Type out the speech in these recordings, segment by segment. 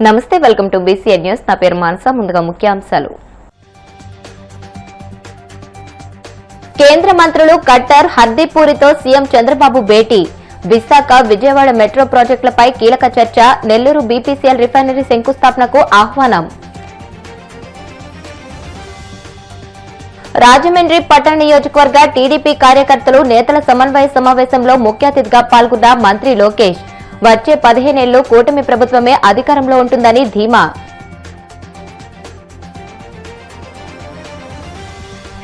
నమస్తే, welcome to BCN news. నా పేరు మానస. ముందుగా ముఖ్యాంశాలు. కేంద్ర మంత్రులు కట్టర్, హర్దీపూరితో సీఎం చంద్రబాబు భేటీ. విశాఖ, విజయవాడ మెట్రో ప్రాజెక్టులపై కీలక చర్చ. నెల్లూరు బీపీసీఎల్ రిఫైనరీ శంకుస్థాపనకు ఆహ్వానం. రాజమండ్రి పట్టణ నియోజకవర్గ టీడీపీ కార్యకర్తలు, నేతల సమన్వయ సమావేశంలో ముఖ్య అతిథిగా పాల్గొన్న మంత్రి లోకేష్. వచ్చే 15 ఏళ్లు కూటమి ప్రభుత్వమే అధికారంలో ఉంటుందని ధీమా.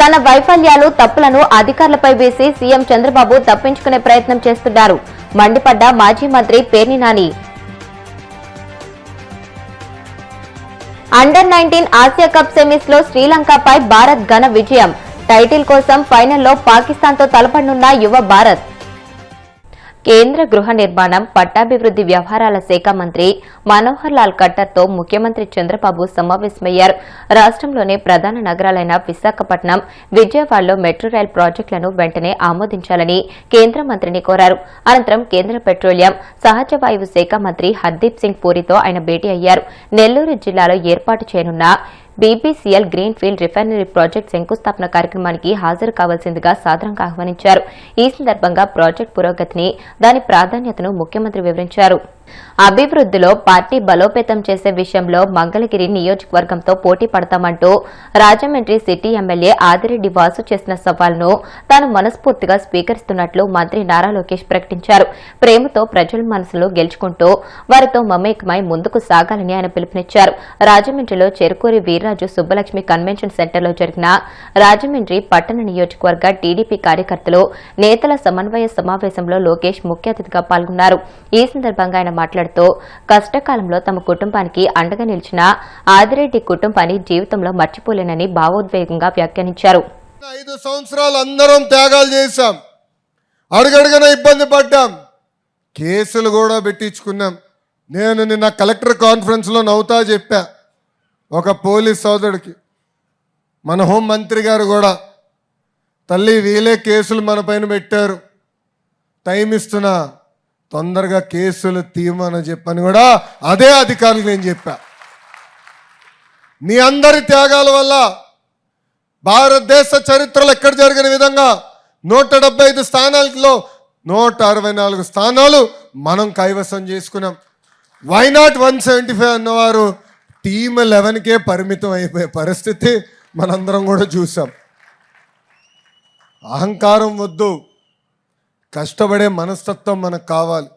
తన వైఫల్యాలు, తప్పులను అధికారులపై వేసి సీఎం చంద్రబాబు తప్పించుకునే ప్రయత్నం చేస్తున్నారు. మండిపడ్డ మాజీ మంత్రి Perni Nani. Under-19 Asia cup semis లో శ్రీలంకపై భారత్ ఘన విజయం. టైటిల్ కోసం ఫైనల్లో పాకిస్తాన్తో తలపడనున్న యువ భారత్. కేంద్ర గృహ నిర్మాణం, పట్టాభివృద్ది వ్యవహారాల శాఖ మంత్రి మనోహర్ లాల్ ఖట్టర్తో ముఖ్యమంత్రి చంద్రబాబు సమావేశమయ్యారు. రాష్ట్రంలోని ప్రధాన నగరాలైన విశాఖపట్నం, విజయవాడలో మెట్రో రైల్ ప్రాజెక్టులను వెంటనే ఆమోదించాలని కేంద్ర మంత్రిని కోరారు. అనంతరం కేంద్ర పెట్రోలియం, సహజ వాయువు శాఖ మంత్రి హర్దీప్ సింగ్ పూరితో ఆయన భేటీ అయ్యారు. నెల్లూరు జిల్లాలో ఏర్పాటు చేయనున్న BPCL green field refinery project శంకుస్థాపన కార్యక్రమానికి హాజరు కావాల్సిందిగా సాదరంగా ఆహ్వానించారు. ఈ సందర్భంగా ప్రాజెక్టు పురోగతిని, దాని ప్రాధాన్యతను ముఖ్యమంత్రి వివరించారు. అభివృద్దిలో పార్టీ బలోపేతం చేసే విషయంలో మంగళగిరి నియోజకవర్గంతో పోటీ పడతామంటూ రాజమండ్రి సిటీ ఎమ్మెల్యే ఆదిరెడ్డి వాసు చేసిన సవాల్ను తాను మనస్ఫూర్తిగా స్వీకరిస్తున్నట్లు మంత్రి నారా లోకేష్ ప్రకటించారు. ప్రేమతో ప్రజల మనసులో గెలుచుకుంటూ వారితో మమేకమై ముందుకు సాగాలని ఆయన పిలుపునిచ్చారు. రాజమండ్రిలో చెరుకూరి వీర్రాజు సుబ్బలక్ష్మి కన్వెన్షన్ సెంటర్లో జరిగిన రాజమండ్రి పట్టణ నియోజకవర్గ టీడీపీ కార్యకర్తలు, నేతల సమన్వయ సమావేశంలో లోకేష్ ముఖ్య అతిథిగా పాల్గొన్నారు. ఈ సందర్భంగా ఆయన మాట్లాడుతూ కష్టకాలంలో తమ కుటుంబానికి అండగా నిలిచిన ఆదిరెడ్డి కుటుంబాన్ని జీవితంలో మర్చిపోలేనని భావోద్వేగంగా వ్యాఖ్యానించారు. 5 సంవత్సరాలు అందరం త్యాగాలు చేశాం, అడుగడుగున ఇబ్బంది పడ్డాం, కేసులు కూడా పెట్టించుకున్నాం. నేను నిన్న కలెక్టర్ కాన్ఫరెన్స్లో నవ్వుతా చెప్పా ఒక పోలీస్ సోదరుడికి, మన హోం మంత్రి గారు కూడా, తల్లి వీలే కేసులు మన పైన పెట్టారు, టైం ఇస్తున్నా, తొందరగా కేసులు తీయమని చెప్పని కూడా అదే అధికారులకు నేను చెప్పా. మీ అందరి త్యాగాల వల్ల భారతదేశ చరిత్రలో ఎక్కడ జరిగిన విధంగా 175 స్థానాలలో 164 స్థానాలు మనం కైవసం చేసుకున్నాం. వైనాట్ 175 అన్నవారు టీమ్ 11కే పరిమితం అయిపోయే పరిస్థితి మనందరం కూడా చూసాం. అహంకారం వద్దు, కష్టపడే మనస్తత్వం మనకు కావాలి.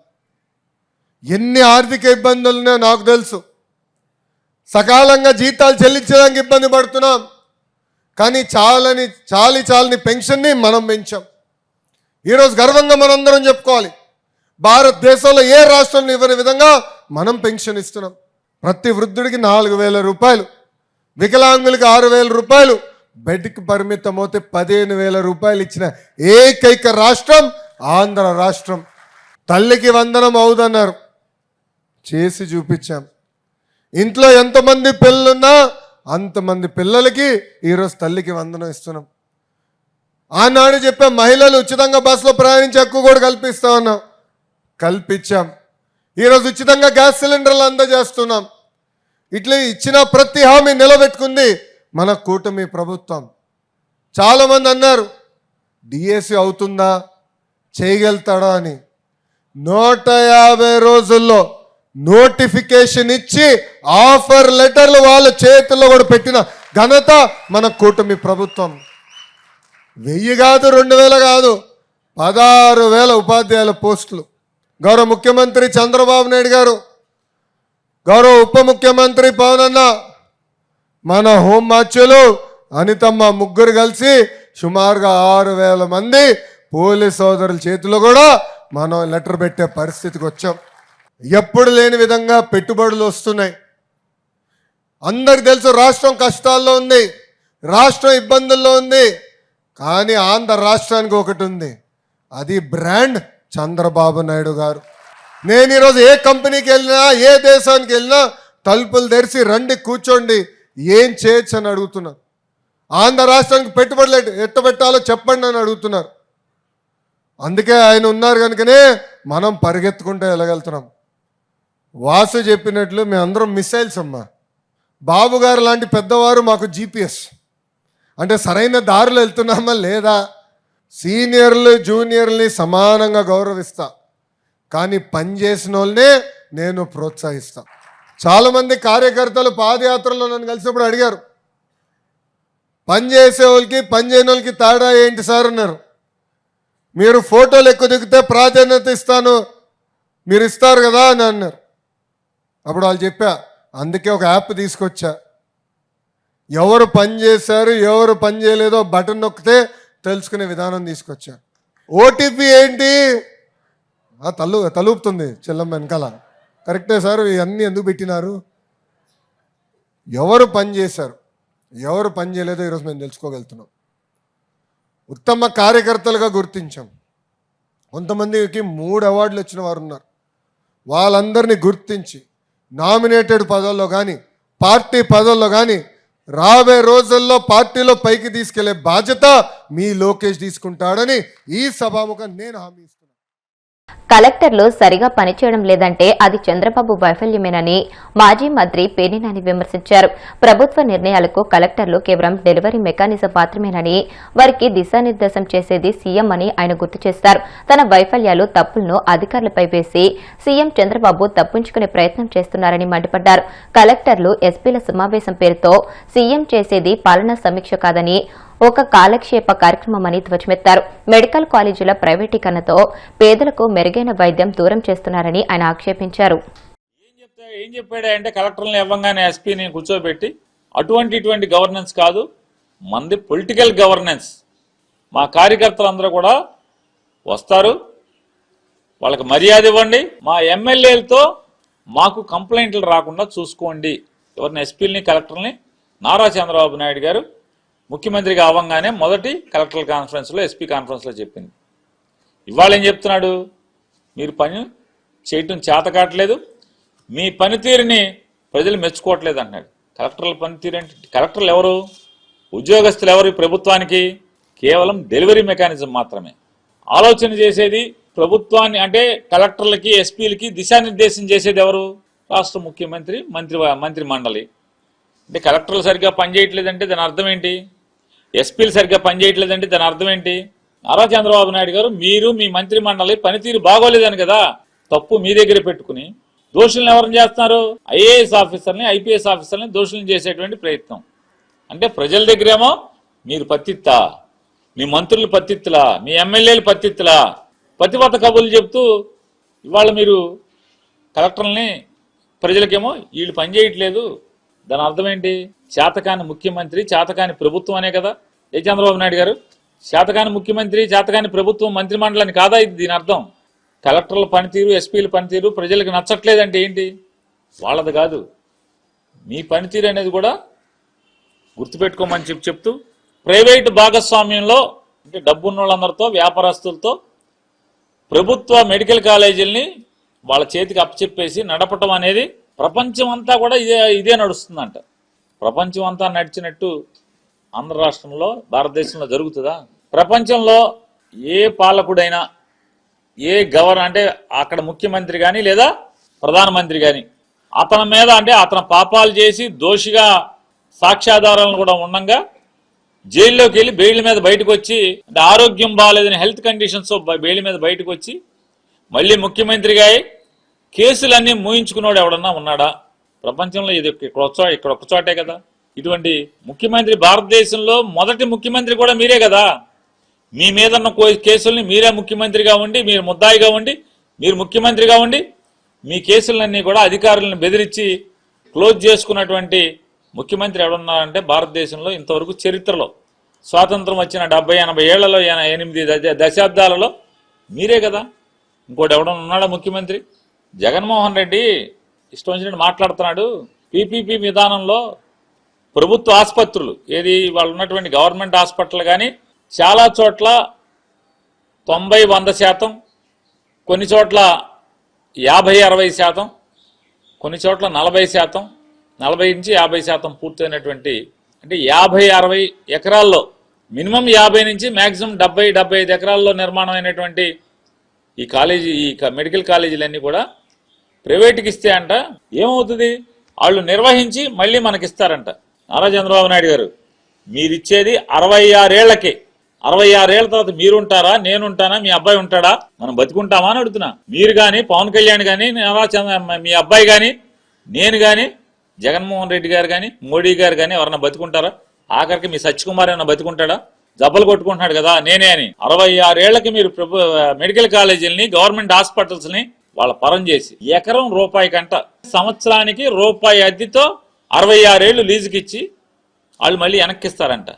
ఎన్ని ఆర్థిక ఇబ్బందులున్నా నాకు తెలుసు. సకాలంగా జీతాలు చెల్లించడానికి ఇబ్బంది పడుతున్నాం, కానీ చాలని పెన్షన్ని మనం పెంచాం. ఈరోజు గర్వంగా మనందరం చెప్పుకోవాలి, భారతదేశంలో ఏ రాష్ట్రంలో ఇవ్వని విధంగా మనం పెన్షన్ ఇస్తున్నాం. ప్రతి వృద్ధుడికి 4,000 రూపాయలు, వికలాంగులకి 6,000 రూపాయలు, బెడ్కి పరిమితం అవుతే 15,000 రూపాయలు ఇచ్చిన ఏకైక రాష్ట్రం ఆంధ్ర రాష్ట్రం. తల్లికి వందనం అవుదన్నారు, చేసి చూపించాం. ఇంట్లో ఎంతమంది పిల్లలున్నా అంతమంది పిల్లలకి ఈరోజు తల్లికి వందనం ఇస్తున్నాం. ఆనాడు చెప్పాం, మహిళలు ఉచితంగా బస్సులో ప్రయాణించే హక్కు కూడా కల్పిస్తా ఉన్నాం, కల్పించాం. ఈరోజు ఉచితంగా గ్యాస్ సిలిండర్లు అందజేస్తున్నాం. ఇట్లా ఇచ్చిన ప్రతి హామీ నిలబెట్టుకుంది మన కూటమి ప్రభుత్వం. చాలామంది అన్నారు డిఎస్సి అవుతుందా, చేయగలుగుతాడా అని. 150 రోజుల్లో నోటిఫికేషన్ ఇచ్చి ఆఫర్ లెటర్లు వాళ్ళ చేతుల్లో కూడా పెట్టిన ఘనత మన కూటమి ప్రభుత్వం. 1000 కాదు, 2000 కాదు, 16,000 ఉపాధ్యాయుల పోస్టులు. గౌరవ ముఖ్యమంత్రి చంద్రబాబు నాయుడు గారు, గౌరవ ఉప ముఖ్యమంత్రి పవన్ అన్న, మన హోంమాత్యులు అనితమ్మ ముగ్గురు కలిసి సుమారుగా 6,000 మంది పోలీస్ సోదరుల చేతిలో కూడా మనం లెటర్ పెట్టే పరిస్థితికి వచ్చాం. ఎప్పుడు లేని విధంగా పెట్టుబడులు వస్తున్నాయి. అందరికి తెలుసు రాష్ట్రం కష్టాల్లో ఉంది, రాష్ట్రం ఇబ్బందుల్లో ఉంది, కానీ ఆంధ్ర రాష్ట్రానికి ఒకటి ఉంది, అది బ్రాండ్ చంద్రబాబు నాయుడు గారు. నేను ఈరోజు ఏ కంపెనీకి వెళ్ళినా, ఏ దేశానికి వెళ్ళినా తలుపులు తెరిచి రండి కూర్చోండి, ఏం చేయొచ్చు అని అడుగుతున్నారు. ఆంధ్ర రాష్ట్రానికి పెట్టుబడులు ఎట్టబెట్టాలో చెప్పండి అని అడుగుతున్నారు. అందుకే ఆయన ఉన్నారు కనుకనే మనం పరిగెత్తుకుంటూ వెళ్ళగలుగుతున్నాం. వాసు చెప్పినట్లు మేమందరం మిసైల్స్ అమ్మా. బాబు గారు లాంటి పెద్దవారు మాకు జీపీఎస్. అంటే సరైన దారిలో వెళ్తున్నామా లేదా? సీనియర్లు జూనియర్ని సమానంగా గౌరవిస్తా, కానీ పనిచేసిన వాళ్ళనే నేను ప్రోత్సహిస్తా. చాలామంది కార్యకర్తలు పాదయాత్రలో నన్ను కలిసినప్పుడు అడిగారు, పనిచేసే వాళ్ళకి పని చేయని వాళ్ళకి తేడా ఏంటి సార్ అన్నారు. మీరు ఫోటోలు ఎక్కువ దిగితే ప్రాధాన్యత ఇస్తాను, మీరు ఇస్తారు కదా అని అన్నారు. అప్పుడు వాళ్ళు చెప్పా, అందుకే ఒక యాప్ తీసుకొచ్చా. ఎవరు పని చేశారు ఎవరు పని చేయలేదో బటన్ నొక్కితే తెలుసుకునే విధానం తీసుకొచ్చా. ఓటీపీ ఏంటి? తలుపుతుంది చెల్లమ్మ వెనకాల. కరెక్టే సార్, ఇవన్నీ ఎందుకు పెట్టినారు? ఎవరు పని చేశారు ఎవరు పని చేయలేదో ఈరోజు మేము తెలుసుకోగలుగుతున్నాం. ఉత్తమ కార్యకర్తలుగా గుర్తించాం. కొంతమందికి 3 అవార్డులు వచ్చిన వారు ఉన్నారు. వాళ్ళందరినీ గుర్తించి నామినేటెడ్ పదవుల్లో కానీ పార్టీ పదవుల్లో కానీ రాబోయే రోజుల్లో పార్టీలో పైకి తీసుకెళ్లే బాధ్యత మీ లోకేష్ తీసుకుంటాడని ఈ సభాముఖం నేను హామీ ఇస్తున్నాను. కలెక్టర్లు సరిగా పనిచేయడం లేదంటే అది చంద్రబాబు వైఫల్యమేనని మాజీ మంత్రి పేర్నినాని విమర్శించారు. ప్రభుత్వ నిర్ణయాలకు కలెక్టర్లు కేవలం డెలివరీ మెకానిజం మాత్రమేనని, వారికి దిశానిర్దేశం చేసేది సీఎం అని ఆయన గుర్తు చేశారు. తన వైఫల్యాలు తప్పులను అధికారులపై వేసి సీఎం చంద్రబాబు తప్పించుకునే ప్రయత్నం చేస్తున్నారని మండిపడ్డారు. కలెక్టర్లు ఎస్పీల సమావేశం పేరుతో సీఎం చేసేది పాలనా సమీక్ష కాదని, ఒక కాలక్షేప కార్యక్రమమని ధ్వజమెత్తారు. మెడికల్ కాలేజీల ప్రైవేటీకరణతో పేదలకు మెరుగైన వైద్యం దూరం చేస్తున్నారని ఆయన ఆక్షేపించారు. ఏం చెప్పాడంటే కలెక్టర్లను ఇవ్వంగానే ఎస్పీని కూర్చోబెట్టి ఇటువంటి గవర్నెన్స్ కాదు, మంది పొలిటికల్ గవర్నెన్స్. మా కార్యకర్తలందరూ కూడా వస్తారు, వాళ్ళకి మర్యాద ఇవ్వండి, మా ఎమ్మెల్యేలతో మాకు కంప్లైంట్లు రాకుండా చూసుకోండి. ఎవరిని ఎస్పీలని కలెక్టర్ని నారా చంద్రబాబు నాయుడు గారు ముఖ్యమంత్రిగా అవ్వగానే మొదటి కలెక్టర్ కాన్ఫరెన్స్లో ఎస్పీ కాన్ఫరెన్స్లో చెప్పింది. ఇవాళ ఏం చెప్తున్నాడు? మీరు పని చేయటం చేతకాట్లేదు, మీ పనితీరుని ప్రజలు మెచ్చుకోవట్లేదు అంటున్నాడు. కలెక్టర్ల పనితీరు అంటే కలెక్టర్లు ఎవరు? ఉద్యోగస్తులు ఎవరు? ప్రభుత్వానికి కేవలం డెలివరీ మెకానిజం మాత్రమే. ఆలోచన చేసేది ప్రభుత్వాన్ని అంటే కలెక్టర్లకి ఎస్పీలకి దిశానిర్దేశం చేసేది ఎవరు? రాష్ట్ర ముఖ్యమంత్రి, మంత్రి మండలి. అంటే కలెక్టర్లు సరిగ్గా పనిచేయట్లేదంటే దాని అర్థం ఏంటి? ఎస్పీలు సరిగ్గా పనిచేయట్లేదంటే దాని అర్థం ఏంటి? నారా చంద్రబాబు నాయుడు గారు మీరు మీ మంత్రి మండలి పనితీరు బాగోలేదని కదా తప్పు మీ దగ్గర పెట్టుకుని దోషులను ఎవరిని చేస్తున్నారు? ఐఏఎస్ ఆఫీసర్ని ఐపీఎస్ ఆఫీసర్ని దోషులను చేసేటువంటి ప్రయత్నం. అంటే ప్రజల దగ్గరేమో మీరు పత్తిత్తా, మీ మంత్రులు పత్తిత్తులా, మీ ఎమ్మెల్యేలు పత్తిత్తులా, పతివత కబుర్లు చెప్తూ ఇవాళ మీరు కలెక్టర్లని ప్రజలకేమో వీళ్ళు పనిచేయట్లేదు. దాని అర్థం ఏంటి? చేతకాని ముఖ్యమంత్రి, చేతకాని ప్రభుత్వం అనే కదా ఏ చంద్రబాబు నాయుడు గారు? చేతకాని ముఖ్యమంత్రి, చేతకాని ప్రభుత్వం, మంత్రిమండలని కాదా ఇది దీని అర్థం? కలెక్టర్ల పనితీరు, ఎస్పీల పనితీరు ప్రజలకు నచ్చట్లేదంటే ఏంటి? వాళ్ళది కాదు, మీ పనితీరు అనేది కూడా గుర్తుపెట్టుకోమని చెప్తూ ప్రైవేటు భాగస్వామ్యంలో అంటే డబ్బున్న వాళ్ళందరితో, వ్యాపారస్తులతో ప్రభుత్వ మెడికల్ కాలేజీల్ని వాళ్ళ చేతికి అప్పచెప్పేసి నడపటం అనేది ప్రపంచం అంతా కూడా ఇదే నడుస్తుందంట. ప్రపంచం అంతా నడిచినట్టు ఆంధ్ర రాష్ట్రంలో, భారతదేశంలో జరుగుతుందా? ప్రపంచంలో ఏ పాలకుడైనా, ఏ అంటే అక్కడ ముఖ్యమంత్రి కానీ లేదా ప్రధానమంత్రి కానీ అతని మీద అంటే అతను పాపాలు చేసి దోషిగా సాక్ష్యాధారాలను కూడా ఉండగా జైల్లోకి వెళ్ళి బెయిల్ మీద బయటకు వచ్చి అంటే ఆరోగ్యం బాగాలేదని హెల్త్ కండిషన్స్ బెయిల్ మీద బయటకు వచ్చి మళ్ళీ ముఖ్యమంత్రిగా కేసులన్నీ మూయించుకున్నాడు ఎవడన్నా ఉన్నాడా? ప్రపంచంలో ఇది ఇక్కడ ఒక్క చోటే కదా. ఇటువంటి ముఖ్యమంత్రి భారతదేశంలో మొదటి ముఖ్యమంత్రి కూడా మీరే కదా. మీ మీద ఉన్న కేసుల్ని మీరే ముఖ్యమంత్రిగా ఉండి, మీరు ముద్దాయిగా ఉండి, మీరు ముఖ్యమంత్రిగా ఉండి మీ కేసులన్నీ కూడా అధికారులను బెదిరించి క్లోజ్ చేసుకున్నటువంటి ముఖ్యమంత్రి ఎవడున్నారంటే భారతదేశంలో ఇంతవరకు చరిత్రలో స్వాతంత్రం వచ్చిన 70-80 ఏళ్లలో 8 దశాబ్దాలలో మీరే కదా. ఇంకోటి ఎవడన్నా ఉన్నాడా ముఖ్యమంత్రి? జగన్మోహన్ రెడ్డి ఇష్టం వచ్చినట్టు మాట్లాడుతున్నాడు. పీపీపీ విధానంలో ప్రభుత్వ ఆసుపత్రులు ఏది వాళ్ళు ఉన్నటువంటి గవర్నమెంట్ హాస్పిటల్ కానీ చాలా చోట్ల 90-100%, కొన్ని చోట్ల 50-60%, కొన్ని చోట్ల 40%, 40 నుంచి 50% పూర్తయినటువంటి అంటే 50-60 ఎకరాల్లో మినిమం 50 నుంచి మ్యాక్సిమం 70-75 ఎకరాల్లో నిర్మాణం అయినటువంటి ఈ మెడికల్ కాలేజీలన్నీ కూడా ప్రైవేట్కి ఇస్తే అంట ఏమవుతుంది, వాళ్ళు నిర్వహించి మళ్ళీ మనకిస్తారంట. నారా చంద్రబాబు నాయుడు గారు, మీరిచ్చేది 66 ఏళ్లకే. 66 ఏళ్ల తర్వాత మీరుంటారా, నేనుంటానా, మీ అబ్బాయి ఉంటాడా, మనం బతికుంటామా అని అడుగుతున్నా. మీరు కానీ, పవన్ కళ్యాణ్ కానీ, మీ అబ్బాయి కానీ, నేను కానీ, జగన్మోహన్ రెడ్డి గారు కానీ, మోడీ గారు కానీ ఎవరన్నా బతికుంటారా? ఆఖరికి మీ సత్యకుమార్ ఏమన్నా బతికుంటాడా? జబ్బలు కొట్టుకుంటున్నాడు కదా నేనే అని. 66 ఏళ్లకి మీరు మెడికల్ కాలేజీలని, గవర్నమెంట్ హాస్పిటల్స్ ని వాళ్ళ పరం చేసి ఎకరం రూపాయి కంట, సంవత్సరానికి రూపాయి అద్దెతో 66 ఏళ్లు లీజుకి ఇచ్చి వాళ్ళు మళ్ళీ వెనక్కిస్తారంట.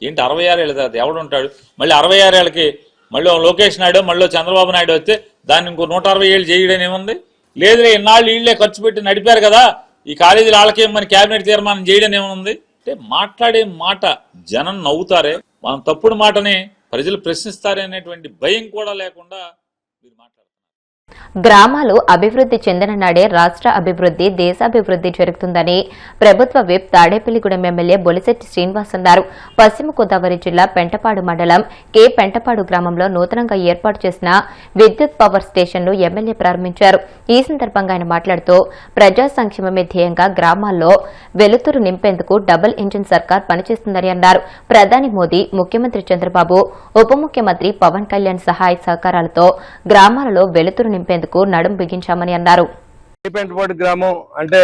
ఏంటి 66 ఏళ్ళ తర్వాత ఎవడుంటాడు? మళ్ళీ 66 ఏళ్ళకి మళ్ళీ లోకేష్ నాయుడు, మళ్ళీ చంద్రబాబు నాయుడు వస్తే దాన్ని ఇంకో 160 ఏళ్ళు చేయడం ఏముంది? లేదులే, ఇన్నాళ్ళు వీళ్ళే ఖర్చు పెట్టి నడిపారు కదా, ఈ కాలేజీలు వాళ్ళకేమని క్యాబినెట్ తీర్మానం చేయడం ఏముంది అంటే, మాట్లాడే మాట జనం నవ్వుతారే, మనం తప్పుడు మాటని ప్రజలు ప్రశ్నిస్తారే అనేటువంటి భయం కూడా లేకుండా మీరు మాట్లాడారు. గ్రామాలు అభివృద్ధి చెందిన నాడే రాష్ట్ర అభివృద్ధి, దేశాభివృద్ధి జరుగుతుందని ప్రభుత్వ విప్ తాడేపల్లిగూడెం ఎమ్మెల్యే బొలిశెట్టి శ్రీనివాస్ అన్నారు. పశ్చిమ గోదావరి జిల్లా పెంటపాడు మండలం కె పెంటపాడు గ్రామంలో నూతనంగా ఏర్పాటు చేసిన విద్యుత్ పవర్ స్టేషన్ను ఎమ్మెల్యే ప్రారంభించారు. ఈ సందర్భంగా ఆయన మాట్లాడుతూ ప్రజా సంక్షేమమే ధ్యేయంగా గ్రామాల్లో వెలుతురు నింపేందుకు డబుల్ ఇంజిన్ సర్కార్ పనిచేస్తుందని అన్నారు. ప్రధాని మోదీ, ముఖ్యమంత్రి చంద్రబాబు, ఉప ముఖ్యమంత్రి పవన్ కళ్యాణ్ సహాయ సహకారాలతో గ్రామాలలో వెలుతురు నింపేందుకు నడుం బిగించామని అన్నారు. పెంటపాడు గ్రామం అంటే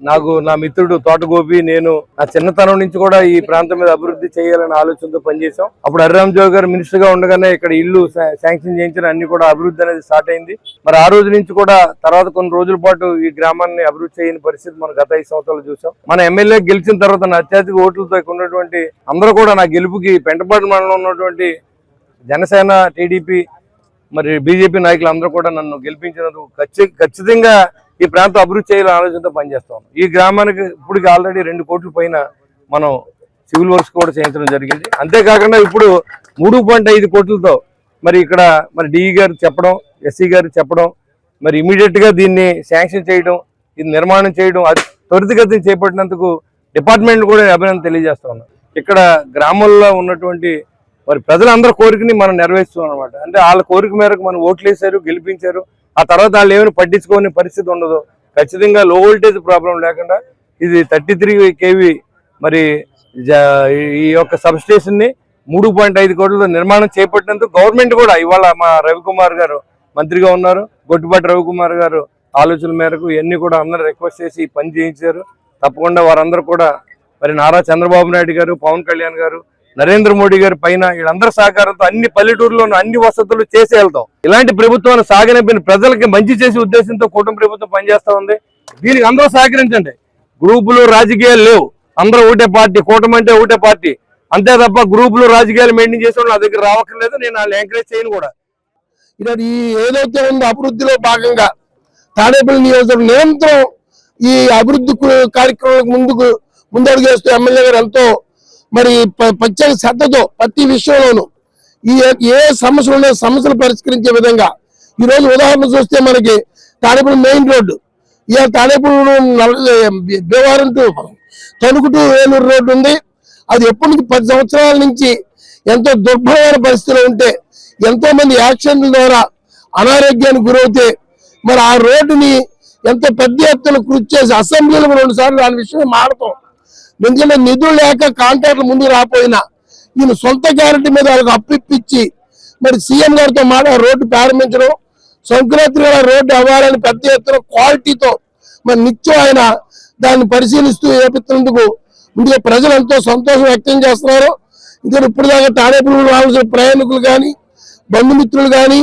నాకు నా మిత్రుడు తోటగోపి, నేను నా చిన్నతనం నుంచి కూడా ఈ ప్రాంతం మీద అభివృద్ధి చేయాలనే ఆలోచనతో పనిచేశాం. అప్పుడు హరిరామజోగి గారు మినిస్టర్ గా ఉండగానే ఇక్కడ ఇల్లు శాంక్షన్ చేయించిన అన్ని కూడా అభివృద్ధి అనేది స్టార్ట్ అయింది. మరి ఆ రోజు నుంచి కూడా తర్వాత కొన్ని రోజుల పాటు ఈ గ్రామాన్ని అభివృద్ధి చేయని పరిస్థితి మనం గత 5 సంవత్సరాలు చూసాం. మన ఎమ్మెల్యే గెలిచిన తర్వాత నా అత్యధిక ఓట్లతో ఇక్కడ ఉన్నటువంటి అందరూ కూడా నా గెలుపుకి పెంటపాడు మండలంలో ఉన్నటువంటి జనసేన, టీడీపీ, మరి బీజేపీ నాయకులు అందరూ కూడా నన్ను గెలిపించినందుకు ఖచ్చితంగా ఈ ప్రాంతం అభివృద్ధి చేయాలని ఆలోచనతో పనిచేస్తాం. ఈ గ్రామానికి ఇప్పటికి ఆల్రెడీ 2 కోట్ల పైన మనం సివిల్ వర్క్స్ కూడా చేయించడం జరిగింది. అంతేకాకుండా ఇప్పుడు 3.5 కోట్లతో మరి ఇక్కడ మరి డిఈ గారు చెప్పడం, ఎస్సీ గారు చెప్పడం, మరి ఇమీడియట్ గా దీన్ని శాంక్షన్ చేయడం, ఇది నిర్మాణం చేయడం, అది త్వరితగతిని చేపట్టినందుకు డిపార్ట్మెంట్ కూడా అభినందన తెలియజేస్తా ఉన్నాం. ఇక్కడ గ్రామాల్లో ఉన్నటువంటి మరి ప్రజలందరి కోరికని మనం నెరవేరుస్తాం అనమాట. అంటే వాళ్ళ కోరిక మేరకు మనం ఓట్లు వేశారు, గెలిపించారు. ఆ తర్వాత వాళ్ళు ఏమైనా పట్టించుకోని పరిస్థితి ఉండదు. ఖచ్చితంగా లో వోల్టేజ్ ప్రాబ్లం లేకుండా ఇది 33 kV మరి ఈ యొక్క సబ్ స్టేషన్ ని 3.5 కోట్లతో నిర్మాణం చేపట్టినందుకు గవర్నమెంట్ కూడా ఇవాళ మా రవికుమార్ గారు మంత్రిగా ఉన్నారు, గొట్టిపాటి రవికుమార్ గారు ఆలోచన మేరకు ఇవన్నీ కూడా అందరూ రిక్వెస్ట్ చేసి పని చేయించారు. తప్పకుండా వారందరూ కూడా మరి నారా చంద్రబాబు నాయుడు గారు, పవన్ కళ్యాణ్ గారు, నరేంద్ర మోడీ గారి పైన వీళ్ళందరి సహకారంతో అన్ని పల్లెటూరులోనూ అన్ని వసతులు చేసి వెళ్తాం. ఇలాంటి ప్రభుత్వాన్ని సాగనిపిన ప్రజలకి మంచి చేసే ఉద్దేశంతో కూటమి ప్రభుత్వం పనిచేస్తా ఉంది. దీనికి అందరూ సహకరించండి. గ్రూపులు, రాజకీయాలు లేవు. అందరూ ఒకటే పార్టీ, కూటమి అంటే ఒకటే పార్టీ. అంతే తప్ప గ్రూపులు, రాజకీయాలు మెయింటైన్ చేసే నా దగ్గర రావక్కర్లేదు. నేను వాళ్ళు ఎంకరేజ్ చేయను కూడా. ఇలా ఈ ఏదైతే ఉందో అభివృద్ధిలో భాగంగా తాడేపల్లి నియోజకవర్గం నిరంతరం ఈ అభివృద్ధి కార్యక్రమాలకు ముందడుగు వేస్తూ ఎమ్మెల్యే గారు ఎంతో మరి ప్రత్యేక శ్రద్ధతో ప్రతి విషయంలోనూ ఈ ఏ సమస్యలు ఉన్నాయో సమస్యలు పరిష్కరించే విధంగా ఈ రోజు ఉదాహరణ చూస్తే మనకి తాడేపల్లి మెయిన్ రోడ్డు, ఇక Tadepalli Bhimavaram to Tanuku to Vellore road ఉంది. అది ఎప్పటి నుంచి 10 సంవత్సరాల నుంచి ఎంతో దుర్భరమైన పరిస్థితిలో ఉంటే ఎంతో మంది యాక్సిడెంట్ల ద్వారా అనారోగ్యానికి గురవుతే మరి ఆ రోడ్డుని ఎంతో పెద్ద ఎత్తున కృషి చేసి అసెంబ్లీలో 2 సార్లు దాని విషయం మాడతాం. ఎందుకంటే నిధులు లేక కాంట్రాక్టులు ముందు రాపోయినా ఈయన సొంత గ్యారెంటీ మీద వాళ్ళకి అప్పిప్పించి మరి సీఎం గారితో రోడ్డు ప్రారంభించడం, సంక్రాంతి రోడ్డు అవ్వాలని పెద్ద ఎత్తున క్వాలిటీతో మరి నిత్యం ఆయన దాన్ని పరిశీలిస్తూ చేపిస్తున్నందుకు ముందుగా ప్రజలు ఎంతో సంతోషం వ్యక్తం చేస్తున్నారు. ఇంకా ఇప్పుడు దాకా తాడేపల్లి రావాల్సిన ప్రయాణికులు కానీ, బంధుమిత్రులు కానీ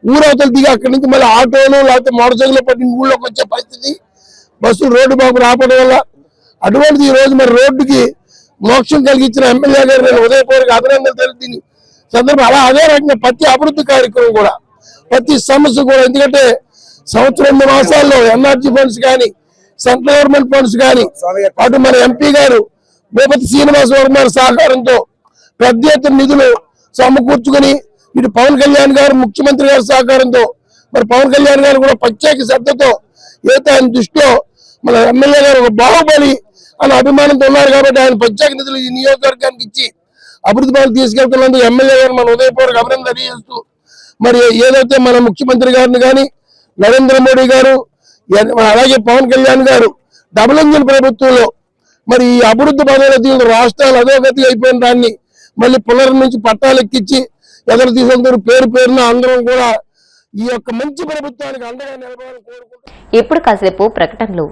ఊరవతలు దిగి అక్కడి నుంచి మళ్ళీ ఆటోలు లేకపోతే మోటార్ సైకిల్ పట్టి ఊళ్ళోకి వచ్చే పరిస్థితి, బస్సులు రోడ్డు బాబు రావడం వల్ల అటువంటిది ఈ రోజు మరి రోడ్డుకి మోక్షం కలిగించిన ఎమ్మెల్యే గారు నేను ఉదయపూర్వక అభినందనలు తెలుపుతుంది సందర్భం. అలా అదే రకంగా ప్రతి అభివృద్ధి కార్యక్రమం కూడా, ప్రతి సమస్య కూడా, ఎందుకంటే 1-2 మాసాల్లో ఎన్ఆర్జీ ఫండ్స్ కానీ, సెంట్రల్ గవర్నమెంట్ ఫండ్స్ కానీ, అటు మన ఎంపీ గారు భూపతి శ్రీనివాస్ వర్మ సహకారంతో పెద్ద ఎత్తున నిధులు సమకూర్చుకుని, ఇటు పవన్ కళ్యాణ్ గారు ముఖ్యమంత్రి గారి సహకారంతో మరి పవన్ కళ్యాణ్ గారు కూడా ప్రత్యేక శ్రద్ధతో ఏదైతే ఆయన దృష్టిలో మన ఎమ్మెల్యే గారు ఒక బాహుబలి అని అభిమానంతో ఉన్నారు కాబట్టి ఆయన ప్రత్యేక నిధులు ఈ నియోజకవర్గానికి ఇచ్చి అభివృద్ధి పనులు తీసుకెళ్తున్నందుకు ఎమ్మెల్యే గారు మన ఉదయపూర్వక అభినందన తెలియజేస్తూ మరి ఏదైతే మన ముఖ్యమంత్రి గారిని కానీ, నరేంద్ర మోడీ గారు అలాగే పవన్ కళ్యాణ్ గారు డబుల్ ఇంజిన్ ప్రభుత్వంలో మరి ఈ అభివృద్ధి పదవులు రాష్ట్రాలు అధోగతి అయిపోయిన దాన్ని మళ్ళీ పునర్నించి పట్టాలు ఎక్కించి ఎదురు తీసుకుంటారు. పేరున అందరం కూడా ఈ యొక్క మంచి ప్రభుత్వానికి అండగా నిలబడాలని కోరుకుంటున్నాం. ఇప్పుడు కాసేపు ప్రకటనలు.